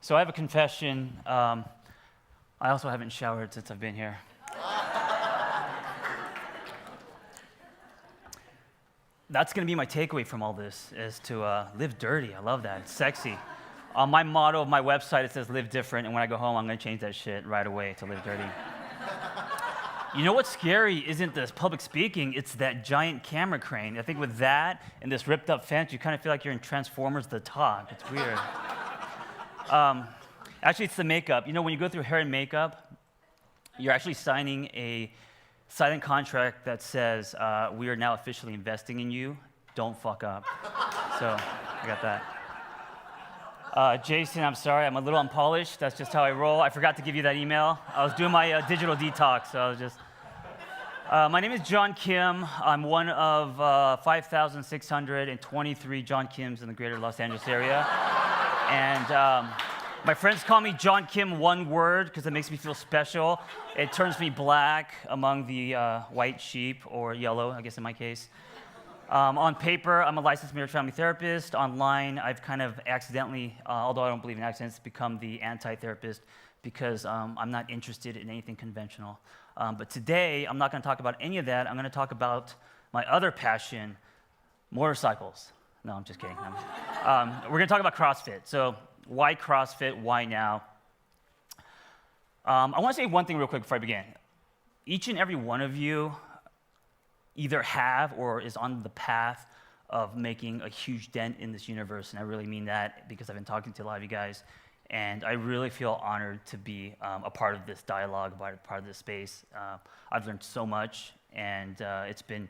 So I have a confession. I also haven't showered since I've been here. That's going to be my takeaway from all this, is to live dirty. I love that. It's sexy. On my motto of my website, it says live different, and when I go home, I'm going to change that shit right away to live dirty. You know what's scary isn't this public speaking, it's that giant camera crane. I think with that and this ripped up fence, you kind of feel like you're in Transformers the Talk. It's weird. Actually, it's the makeup. You know, when you go through hair and makeup, you're actually signing a silent contract that says, we are now officially investing in you. Don't fuck up. So, I got that. Jason, I'm sorry, I'm a little unpolished. That's just how I roll. I forgot to give you that email. I was doing my digital detox, so I was just... my name is John Kim. I'm one of 5,623 John Kims in the greater Los Angeles area. And my friends call me John Kim, one word, because it makes me feel special. It turns me black among the white sheep, or yellow, I guess in my case. On paper, I'm a licensed marriage family therapist. Online, I've kind of accidentally, although I don't believe in accidents, become the anti-therapist because I'm not interested in anything conventional. But today, I'm not going to talk about any of that. I'm going to talk about my other passion, motorcycles. No, I'm just kidding. We're going to talk about CrossFit. So why CrossFit? Why now? I want to say one thing real quick before I begin. Each and every one of you either have or is on the path of making a huge dent in this universe, and I really mean that because I've been talking to a lot of you guys, and I really feel honored to be a part of this dialogue, a part of this space. I've learned so much, and it's been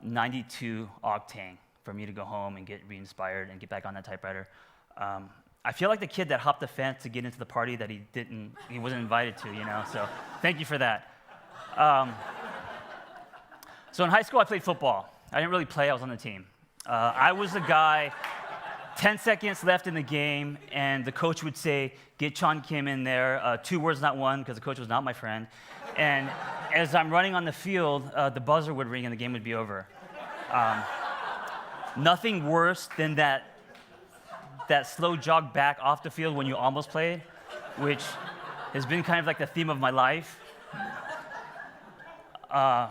92 octane for me to go home and get re-inspired and get back on that typewriter. I feel like the kid that hopped the fence to get into the party that he wasn't invited to, you know, so thank you for that. So in high school, I played football. I didn't really play, I was on the team. I was the guy, 10 seconds left in the game, and the coach would say, get John Kim in there, 2 words, not one, because the coach was not my friend. And as I'm running on the field, the buzzer would ring and the game would be over. Nothing worse than that slow jog back off the field when you almost played, which has been kind of like the theme of my life. I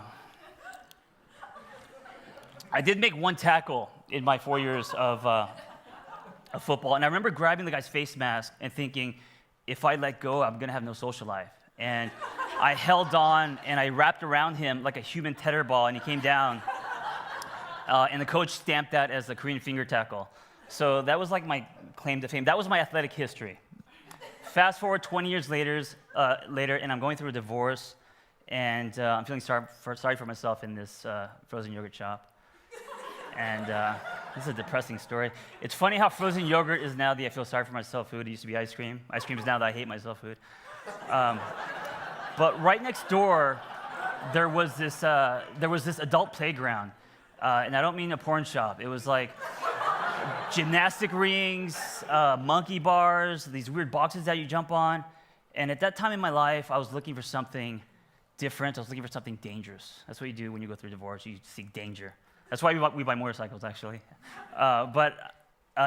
did make one tackle in my 4 years of football, and I remember grabbing the guy's face mask and thinking, if I let go, I'm gonna have no social life. And I held on, and I wrapped around him like a human tether ball, and he came down, and the coach stamped that as a Korean finger tackle. So that was like my claim to fame. That was my athletic history. Fast forward 20 years later, and I'm going through a divorce, and I'm feeling sorry for myself in this frozen yogurt shop. And this is a depressing story. It's funny how frozen yogurt is now the I feel sorry for myself food. It used to be ice cream. Ice cream is now the I hate myself food. But right next door, there was this adult playground. And I don't mean a porn shop. It was like gymnastic rings, monkey bars, these weird boxes that you jump on. And at that time in my life, I was looking for something different. I was looking for something dangerous. That's what you do when you go through a divorce. You seek danger. That's why we buy motorcycles, actually. But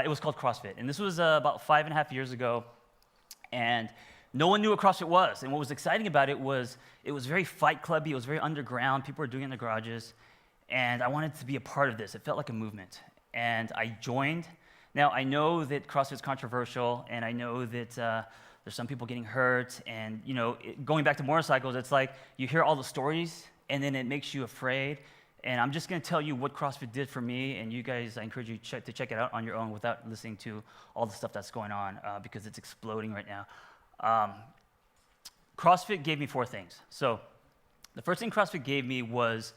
it was called CrossFit. And this was about 5.5 years ago. And no one knew what CrossFit was. And what was exciting about it was very fight clubby. It was very underground. People were doing it in their garages. And I wanted to be a part of this. It felt like a movement. And I joined. Now, I know that CrossFit's controversial, and I know that there's some people getting hurt. And, you know, going back to motorcycles, it's like you hear all the stories, and then it makes you afraid. And I'm just going to tell you what CrossFit did for me, and you guys, I encourage you to check it out on your own without listening to all the stuff that's going on, because it's exploding right now. CrossFit gave me 4 things. So the first thing CrossFit gave me was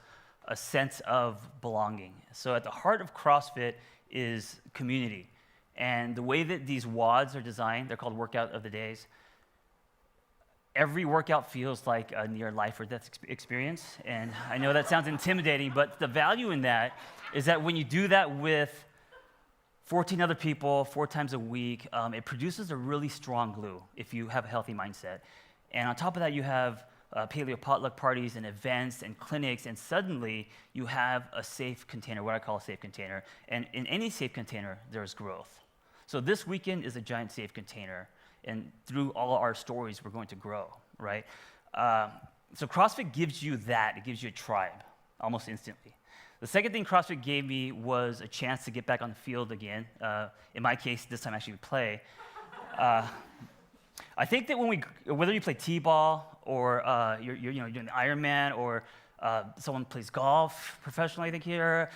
a sense of belonging. So at the heart of CrossFit is community. And the way that these WODs are designed, they're called workout of the days. Every workout feels like a near life or death experience. And I know that sounds intimidating, but the value in that is that when you do that with 14 other people 4 times a week, it produces a really strong glue if you have a healthy mindset. And on top of that, you have paleo potluck parties and events and clinics, and suddenly you have a safe container, what I call a safe container. And in any safe container, there's growth. So this weekend is a giant safe container, and through all our stories, we're going to grow, right? So CrossFit gives you that. It gives you a tribe almost instantly. The second thing CrossFit gave me was a chance to get back on the field again. In my case, this time actually play. I think that whether you play t-ball or you're doing an Ironman or someone plays golf professionally, I think here,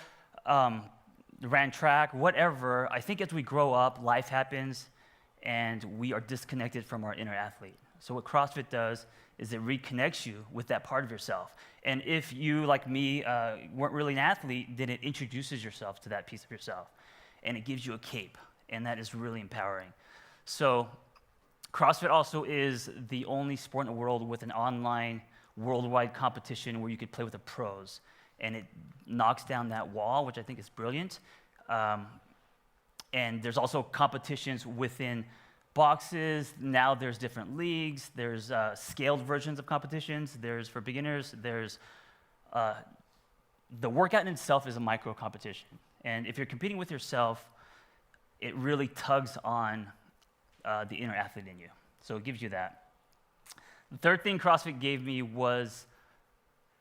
ran track, whatever, I think as we grow up, life happens, and we are disconnected from our inner athlete. So what CrossFit does is it reconnects you with that part of yourself. And if you, like me, weren't really an athlete, then it introduces yourself to that piece of yourself. And it gives you a cape, and that is really empowering. So CrossFit also is the only sport in the world with an online, worldwide competition where you could play with the pros. And it knocks down that wall, which I think is brilliant. And there's also competitions within boxes. Now there's different leagues. There's scaled versions of competitions. There's for beginners. There's the workout in itself is a micro competition. And if you're competing with yourself, it really tugs on the inner athlete in you. So it gives you that. The third thing CrossFit gave me was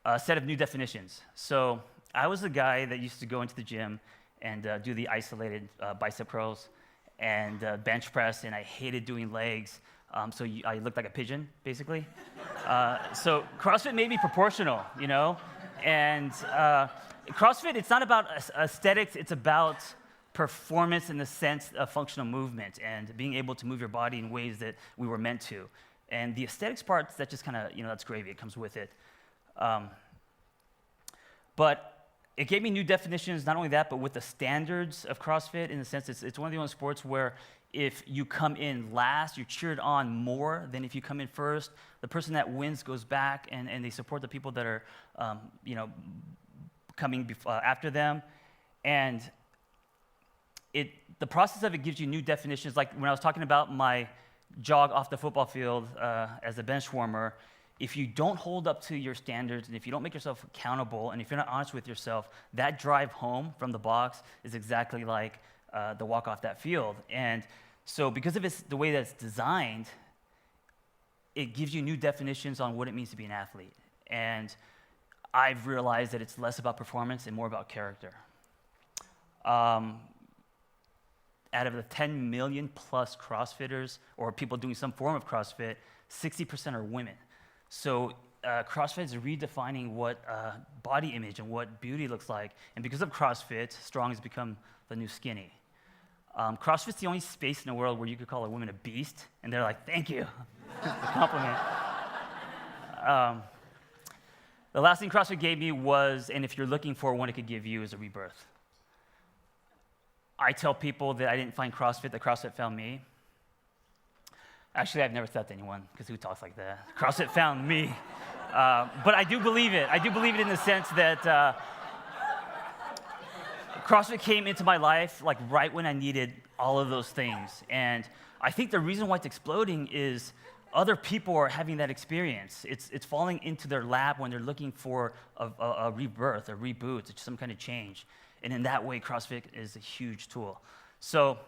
a set of new definitions. So I was the guy that used to go into the gym and do the isolated bicep curls and bench press, and I hated doing legs. I looked like a pigeon, basically. So CrossFit made me proportional, you know? And CrossFit, it's not about aesthetics, it's about performance in the sense of functional movement and being able to move your body in ways that we were meant to. And the aesthetics part, that just kind of, that's gravy, it comes with it. But it gave me new definitions, not only that, but with the standards of CrossFit, in the sense it's one of the only sports where if you come in last, you're cheered on more than if you come in first. The person that wins goes back, and they support the people that are, coming after them. And the process of it gives you new definitions. Like when I was talking about my jog off the football field as a bench warmer, if you don't hold up to your standards, and if you don't make yourself accountable, and if you're not honest with yourself, that drive home from the box is exactly like the walk off that field. And so because of the way that it's designed, it gives you new definitions on what it means to be an athlete. And I've realized that it's less about performance and more about character. Out of the 10 million plus CrossFitters, or people doing some form of CrossFit, 60% are women. So CrossFit is redefining what body image and what beauty looks like. And because of CrossFit, strong has become the new skinny. CrossFit's the only space in the world where you could call a woman a beast, and they're like, thank you. It's a compliment. The last thing CrossFit gave me was, and if you're looking for one it could give you, is a rebirth. I tell people that I didn't find CrossFit, that CrossFit found me. Actually, I've never said that to anyone, because who talks like that? CrossFit found me. But I do believe it. I do believe it in the sense that CrossFit came into my life like right when I needed all of those things. And I think the reason why it's exploding is other people are having that experience. It's falling into their lap when they're looking for a rebirth, a reboot, some kind of change. And in that way, CrossFit is a huge tool. So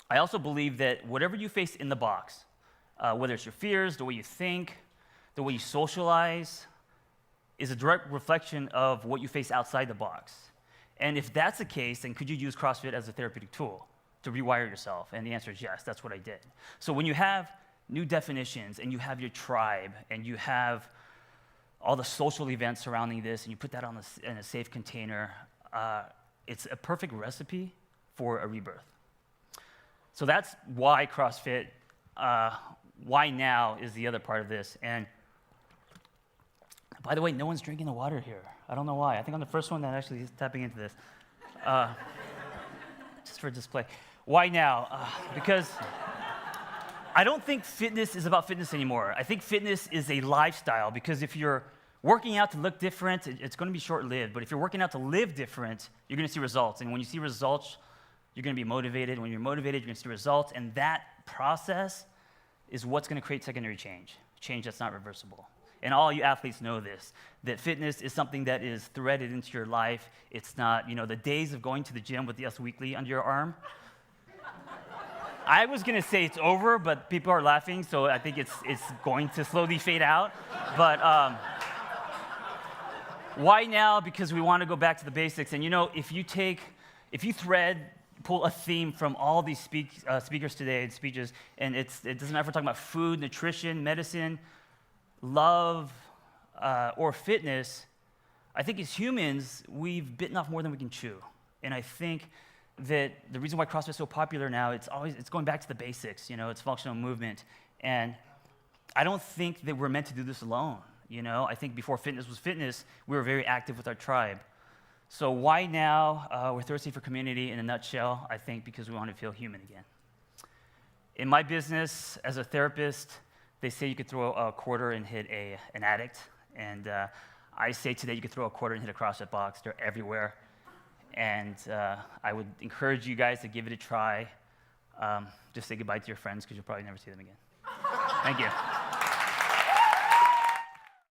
I also believe that whatever you face in the box, whether it's your fears, the way you think, the way you socialize, is a direct reflection of what you face outside the box. And if that's the case, then could you use CrossFit as a therapeutic tool to rewire yourself? And the answer is yes, that's what I did. So when you have new definitions, and you have your tribe, and you have all the social events surrounding this, and you put that in a safe container, it's a perfect recipe for a rebirth. So that's why CrossFit, why now is the other part of this. And by the way, no one's drinking the water here. I don't know why. I think I'm the first one that actually is tapping into this. Just for display. Why now? Because I don't think fitness is about fitness anymore. I think fitness is a lifestyle, because if you're working out to look different, it's going to be short-lived. But if you're working out to live different, you're going to see results. And when you see results, you're going to be motivated. When you're motivated, you're going to see results. And that process is what's going to create secondary change that's not reversible. And all you athletes know this, that fitness is something that is threaded into your life. It's not, the days of going to the gym with the Us Weekly under your arm, I was going to say it's over, but people are laughing, so I think it's going to slowly fade out. But why now? Because we want to go back to the basics. And if you pull a theme from all these speakers today and speeches, and it doesn't matter if we're talking about food, nutrition, medicine, love, or fitness, I think as humans, we've bitten off more than we can chew. And I think that the reason why CrossFit is so popular now, it's going back to the basics, it's functional movement. And I don't think that we're meant to do this alone, I think before fitness was fitness, we were very active with our tribe. So why now? We're thirsty for community in a nutshell, I think because we want to feel human again. In my business, as a therapist, they say you could throw a quarter and hit an addict. And I say today you could throw a quarter and hit a CrossFit box. They're everywhere. And I would encourage you guys to give it a try. Just say goodbye to your friends because you'll probably never see them again. Thank you.